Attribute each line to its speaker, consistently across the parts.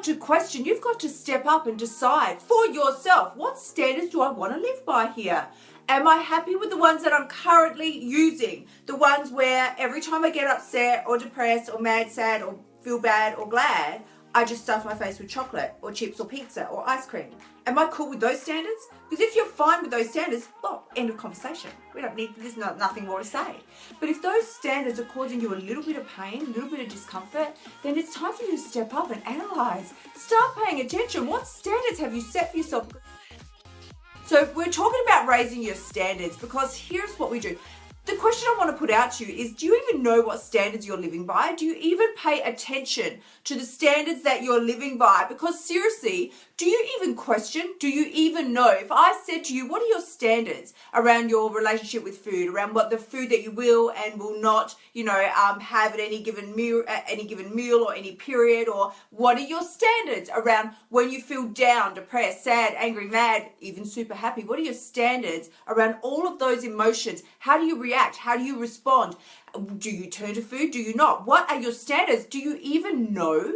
Speaker 1: to question, you've got to step up and decide for yourself, what standards do I want to live by here? Am I happy with the ones that I'm currently using? The ones where every time I get upset or depressed or mad, sad or feel bad or glad, I just stuff my face with chocolate or chips or pizza or ice cream. Am I cool with those standards? Because if you're fine with those standards, well, end of conversation. We don't need, there's nothing more to say. But if those standards are causing you a little bit of pain, a little bit of discomfort, then it's time for you to step up and analyze. Start paying attention. What standards have you set for yourself? So we're talking about raising your standards because here's what we do. The question I want to put out to you is, do you even know what standards you're living by? Do you even pay attention to the standards that you're living by? Because seriously, do you even question? Do you even know? If I said to you, what are your standards around your relationship with food, around what the food that you will and will not, have at any given meal or any period, or what are your standards around when you feel down, depressed, sad, angry, mad, even super happy? What are your standards around all of those emotions? How do you react? How do you respond? Do you turn to food? Do you not? What are your standards? Do you even know?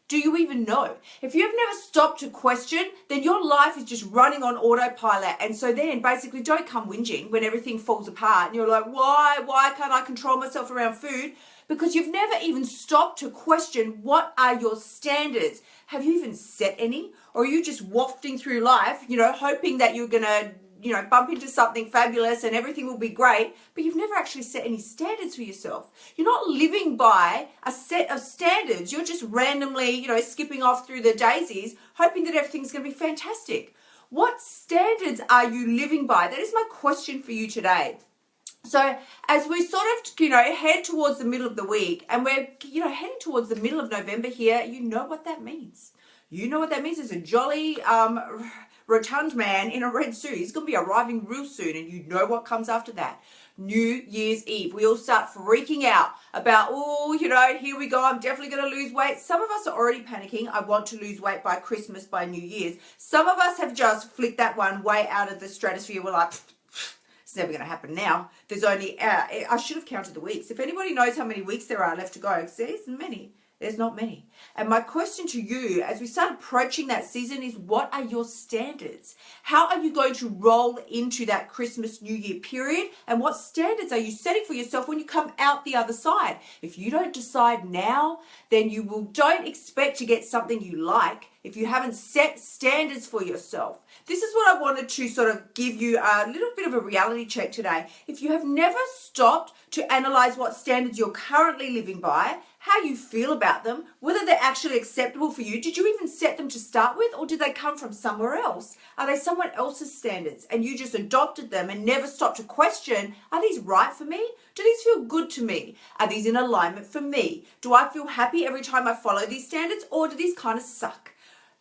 Speaker 1: Do you even know? If you've never stopped to question, then your life is just running on autopilot. And so then basically don't come whinging when everything falls apart and you're like, why can't I control myself around food? Because you've never even stopped to question, what are your standards? Have you even set any? Or are you just wafting through life, hoping that you're going to bump into something fabulous and everything will be great, but you've never actually set any standards for yourself. You're not living by a set of standards. You're just randomly, skipping off through the daisies, hoping that everything's going to be fantastic. What standards are you living by? That is my question for you today. So as we sort of, head towards the middle of the week, and we're, heading towards the middle of November here, you know what that means. You know what that means. It's a jolly, rotund man in a red suit. He's going to be arriving real soon, and you know what comes after that. New Year's Eve. We all start freaking out about, here we go, I'm definitely going to lose weight. Some of us are already panicking. I want to lose weight by Christmas, by New Year's. Some of us have just flicked that one way out of the stratosphere. We're like, it's never going to happen now. There's only, I should have counted the weeks. If anybody knows how many weeks there are left to go, see, there's many. There's not many. And my question to you as we start approaching that season is, what are your standards? How are you going to roll into that Christmas New Year period? And what standards are you setting for yourself when you come out the other side? If you don't decide now, then don't expect to get something you like if you haven't set standards for yourself. This is what I wanted to sort of give you a little bit of a reality check today. If you have never stopped to analyze what standards you're currently living by, how you feel about them, whether they're actually acceptable for you. Did you even set them to start with, or did they come from somewhere else? Are they someone else's standards and you just adopted them and never stopped to question, are these right for me? Do these feel good to me? Are these in alignment for me? Do I feel happy every time I follow these standards, or do these kind of suck?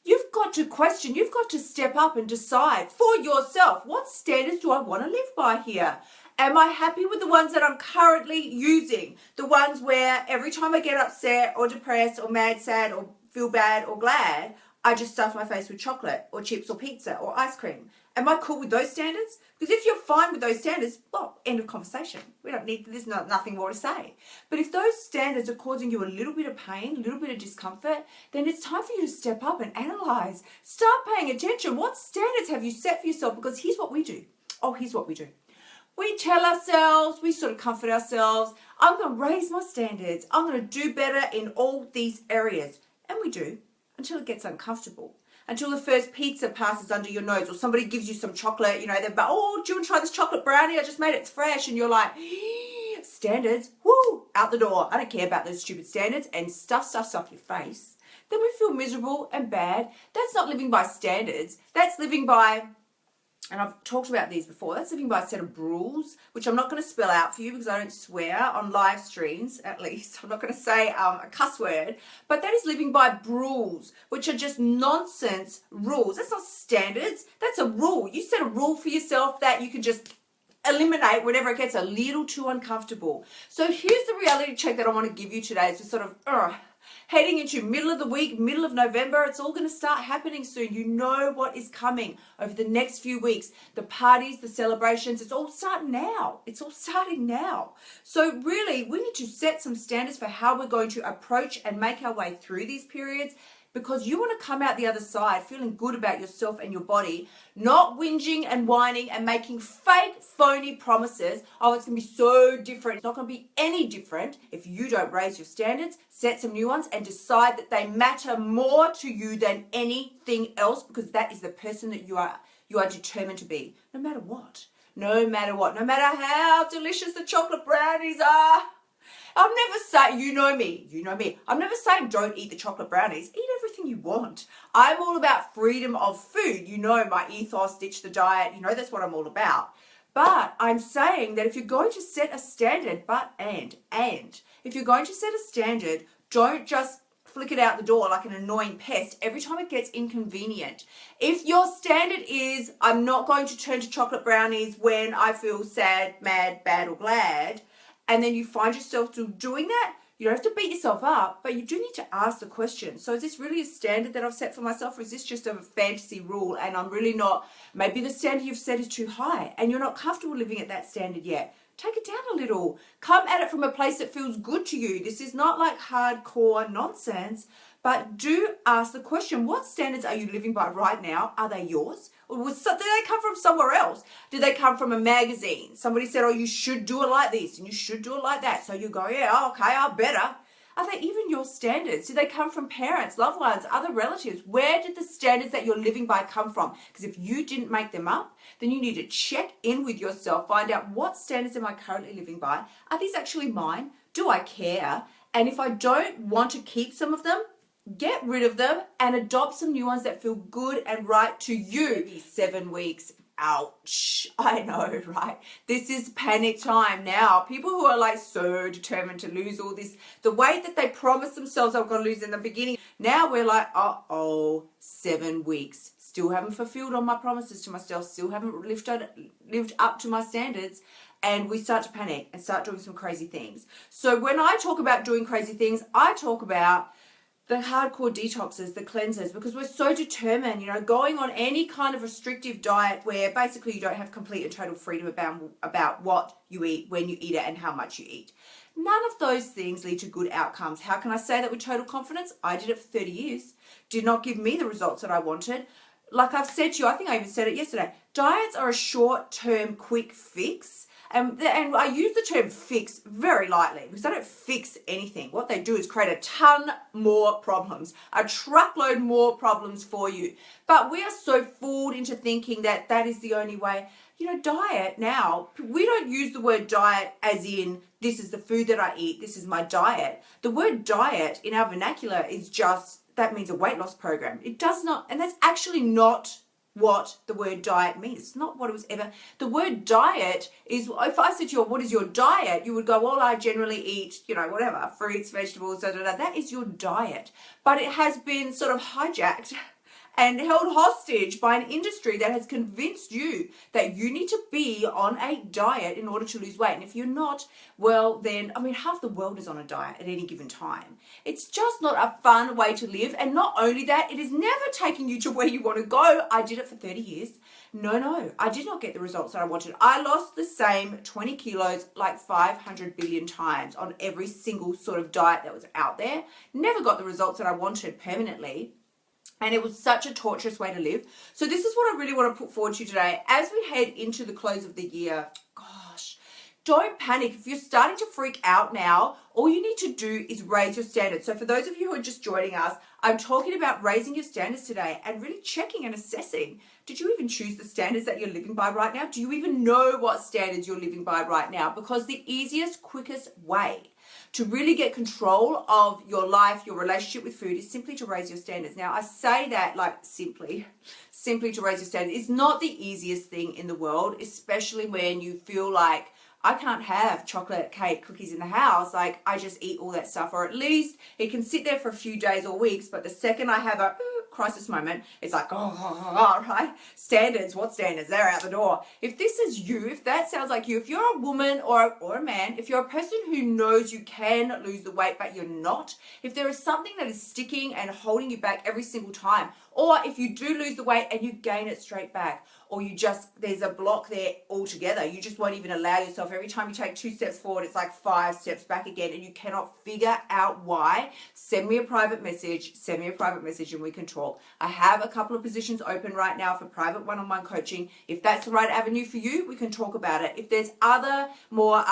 Speaker 1: You've got to question, you've got to step up and decide for yourself, what standards do I want to live by here? Am I happy with the ones that I'm currently using? The ones where every time I get upset or depressed or mad, sad or feel bad or glad, I just stuff my face with chocolate or chips or pizza or ice cream. Am I cool with those standards? Because if you're fine with those standards, well, end of conversation. We don't need, there's nothing more to say. But if those standards are causing you a little bit of pain, a little bit of discomfort, then it's time for you to step up and analyze. Start paying attention. What standards have you set for yourself? Because here's what we do. Here's what we do. We tell ourselves, we sort of comfort ourselves, I'm going to raise my standards. I'm going to do better in all these areas. And we do, until it gets uncomfortable. Until the first pizza passes under your nose, or somebody gives you some chocolate, they're about, do you want to try this chocolate brownie? I just made it, it's fresh. And you're like, standards, whoo, out the door. I don't care about those stupid standards, and stuff your face. Then we feel miserable and bad. That's not living by standards. That's living by, and I've talked about these before, that's living by a set of rules, which I'm not going to spell out for you because I don't swear on live streams, at least. I'm not going to say a cuss word, but that is living by rules, which are just nonsense rules. That's not standards. That's a rule. You set a rule for yourself that you can just eliminate whenever it gets a little too uncomfortable. So here's the reality check that I want to give you today. It's just sort of, heading into middle of the week, middle of November, it's all going to start happening soon. You know what is coming over the next few weeks. The parties, the celebrations, it's all starting now. It's all starting now. So really, we need to set some standards for how we're going to approach and make our way through these periods. because you want to come out the other side feeling good about yourself and your body, not whinging and whining and making fake, phony promises. Oh, it's going to be so different. It's not going to be any different if you don't raise your standards, set some new ones, and decide that they matter more to you than anything else, because that is the person that you are determined to be, no matter what. No matter what. No matter how delicious the chocolate brownies are. I'm never saying, you know me. I'm never saying don't eat the chocolate brownies. Eat everything you want. I'm all about freedom of food. You know my ethos, ditch the diet. You know that's what I'm all about. But I'm saying that if you're going to set a standard, if you're going to set a standard, don't just flick it out the door like an annoying pest every time it gets inconvenient. If your standard is, I'm not going to turn to chocolate brownies when I feel sad, mad, bad, or glad, and then you find yourself still doing that, you don't have to beat yourself up, but you do need to ask the question. So is this really a standard that I've set for myself, or is this just a fantasy rule and I'm really not, maybe the standard you've set is too high and you're not comfortable living at that standard yet. Take it down a little. Come at it from a place that feels good to you. This is not like hardcore nonsense, but do ask the question, what standards are you living by right now? Are they yours? Or did they come from somewhere else? Did they come from a magazine? Somebody said, oh, you should do it like this and you should do it like that. So you go, yeah, okay, I better. Are they even your standards? Do they come from parents, loved ones, other relatives? Where did the standards that you're living by come from? Because if you didn't make them up, then you need to check in with yourself, find out what standards am I currently living by? Are these actually mine? Do I care? And if I don't want to keep some of them, get rid of them and adopt some new ones that feel good and right to you. These 7 weeks. Ouch. I know, right? This is panic time now. People who are like so determined to lose all this, the weight that they promised themselves I'm going to lose in the beginning. Now we're like, uh-oh, 7 weeks. Still haven't fulfilled all my promises to myself. Still haven't lived up to my standards. And we start to panic and start doing some crazy things. So when I talk about doing crazy things, I talk about the hardcore detoxes, the cleansers, because we're so determined, you know, going on any kind of restrictive diet where basically you don't have complete and total freedom about what you eat, when you eat it, and how much you eat. None of those things lead to good outcomes. How can I say that with total confidence? I did it for 30 years. Did not give me the results that I wanted. Like I've said to you, I think I even said it yesterday, diets are a short-term quick fix. And I use the term fix very lightly because they don't fix anything. What they do is create a ton more problems, a truckload more problems for you. But we are so fooled into thinking that that is the only way. You know, diet now, we don't use the word diet as in this is the food that I eat, this is my diet. The word diet in our vernacular is just, that means a weight loss program. It does not, and that's actually not what the word diet means. It's not what it was ever. The word diet is, if I said to you, what is your diet? You would go, well, I generally eat, you know, whatever, fruits, vegetables, da, da, da. That is your diet. But it has been sort of hijacked and held hostage by an industry that has convinced you that you need to be on a diet in order to lose weight. And if you're not, well, then, I mean, half the world is on a diet at any given time. It's just not a fun way to live. And not only that, it is never taking you to where you want to go. I did it for 30 years. No, I did not get the results that I wanted. I lost the same 20 kilos like 500 billion times on every single sort of diet that was out there. Never got the results that I wanted permanently. And it was such a torturous way to live. So this is what I really want to put forward to you today. As we head into the close of the year, gosh, don't panic. If you're starting to freak out now, all you need to do is raise your standards. So for those of you who are just joining us, I'm talking about raising your standards today and really checking and assessing. Did you even choose the standards that you're living by right now? Do you even know what standards you're living by right now? Because the easiest, quickest way to really get control of your life, your relationship with food, is simply to raise your standards. Now, I say that like simply to raise your standards. It's not the easiest thing in the world, especially when you feel like, I can't have chocolate, cake, cookies in the house. Like, I just eat all that stuff. Or at least it can sit there for a few days or weeks, but the second I have a crisis moment, it's like, right? Standards, what standards? They're out the door. If this is you, if that sounds like you, if you're a woman or a man, if you're a person who knows you can lose the weight, but you're not, if there is something that is sticking and holding you back every single time, Or if you do lose the weight and you gain it straight back, or there's a block there altogether, you just won't even allow yourself. Every time you take 2 steps forward, it's like 5 steps back again, and you cannot figure out why, send me a private message, and we can talk. I have a couple of positions open right now for private one-on-one coaching. If that's the right avenue for you, we can talk about it. If there's other more,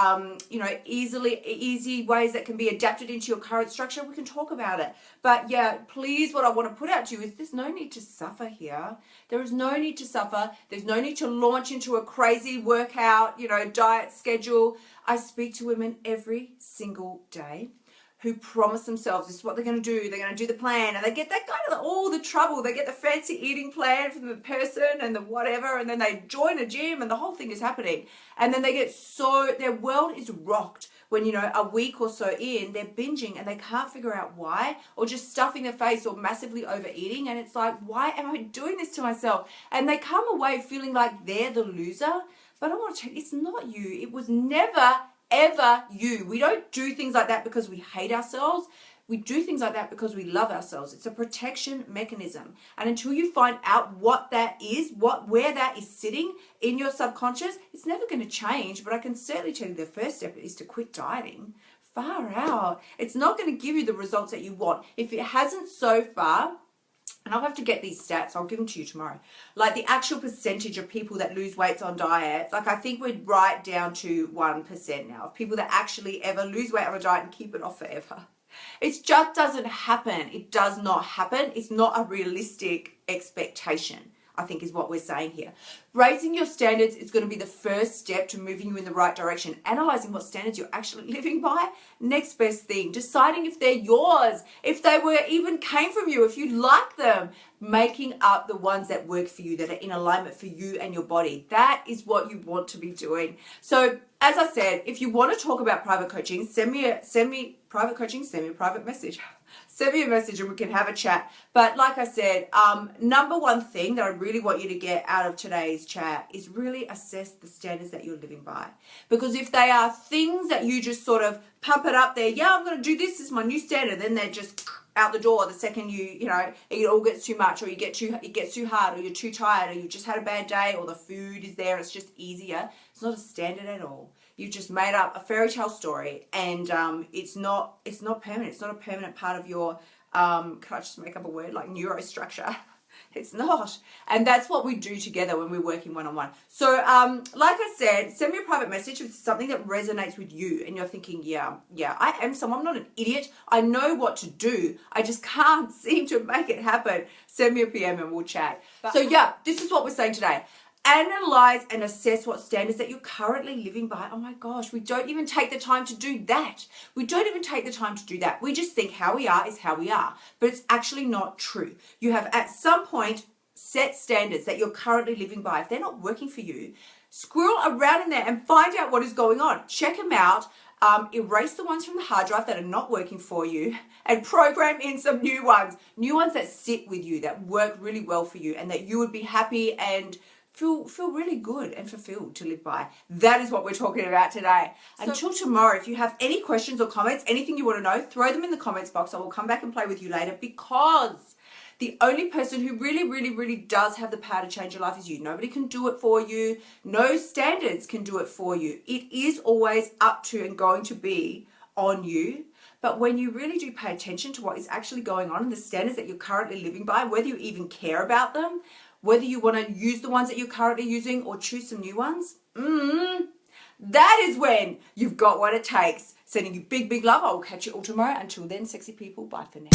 Speaker 1: easy ways that can be adapted into your current structure, we can talk about it. But yeah, please, what I want to put out to you is there's no need to suffer here. There is no need to suffer. There's no need to launch into a crazy workout, diet schedule. I speak to women every single day who promise themselves this is what they're going to do. They're going to do the plan, and they get that kind of all the trouble. They get the fancy eating plan from the person and the whatever, and then they join a gym and the whole thing is happening. And then they get their world is rocked when, a week or so in, they're binging and they can't figure out why, or just stuffing their face or massively overeating. And it's like, why am I doing this to myself? And they come away feeling like they're the loser. But I want to tell you, it's not you. It was never, ever you. We don't do things like that because we hate ourselves. We do things like that because we love ourselves. It's a protection mechanism. And until you find out what that is, where that is sitting in your subconscious, it's never going to change. But I can certainly tell you the first step is to quit dieting. Far out. It's not going to give you the results that you want. If it hasn't so far, and I'll have to get these stats, I'll give them to you tomorrow. Like the actual percentage of people that lose weight on diets, like I think we're right down to 1% now of people that actually ever lose weight on a diet and keep it off forever. It just doesn't happen. It does not happen. It's not a realistic expectation, I think is what we're saying here. Raising your standards is going to be the first step to moving you in the right direction. Analyzing what standards you're actually living by. Next best thing. Deciding if they're yours, if they even came from you, if you like them. Making up the ones that work for you, that are in alignment for you and your body. That is what you want to be doing. So as I said, if you want to talk about private coaching, send me a private message. Send me a message and we can have a chat. But like I said, number one thing that I really want you to get out of today's chat is really assess the standards that you're living by. Because if they are things that you just sort of pump it up there, yeah, I'm going to do this is my new standard, then they're just out the door the second it all gets too much, or it gets too hard, or you're too tired, or you just had a bad day, or the food is there, it's just easier. It's not a standard at all. You've just made up a fairy tale story, and it's not permanent. It's not a permanent part of your can I just make up a word like neurostructure? It's not. And that's what we do together when we're working one-on-one. So like I said, send me a private message if it's something that resonates with you and you're thinking, yeah, I am someone, I'm not an idiot. I know what to do. I just can't seem to make it happen. Send me a PM and we'll chat. So yeah, this is what we're saying today. Analyze and assess what standards that you're currently living by. Oh my gosh, we don't even take the time to do that. We just think how we are is how we are. But it's actually not true. You have at some point set standards that you're currently living by. If they're not working for you, squirrel around in there and find out what is going on. Check them out. Erase the ones from the hard drive that are not working for you and program in some new ones that sit with you, that work really well for you, and that you would be happy and feel really good and fulfilled to live by. That is what we're talking about today. Until tomorrow, if you have any questions or comments, anything you want to know, throw them in the comments box. I will come back and play with you later, because the only person who really does have the power to change your life is you. Nobody can do it for you. No standards can do it for you. It is always up to and going to be on you. But when you really do pay attention to what is actually going on and the standards that you're currently living by, whether you even care about them, whether you want to use the ones that you're currently using or choose some new ones, that is when you've got what it takes. Sending you big love. I will catch you all tomorrow. Until then, sexy people, bye for now.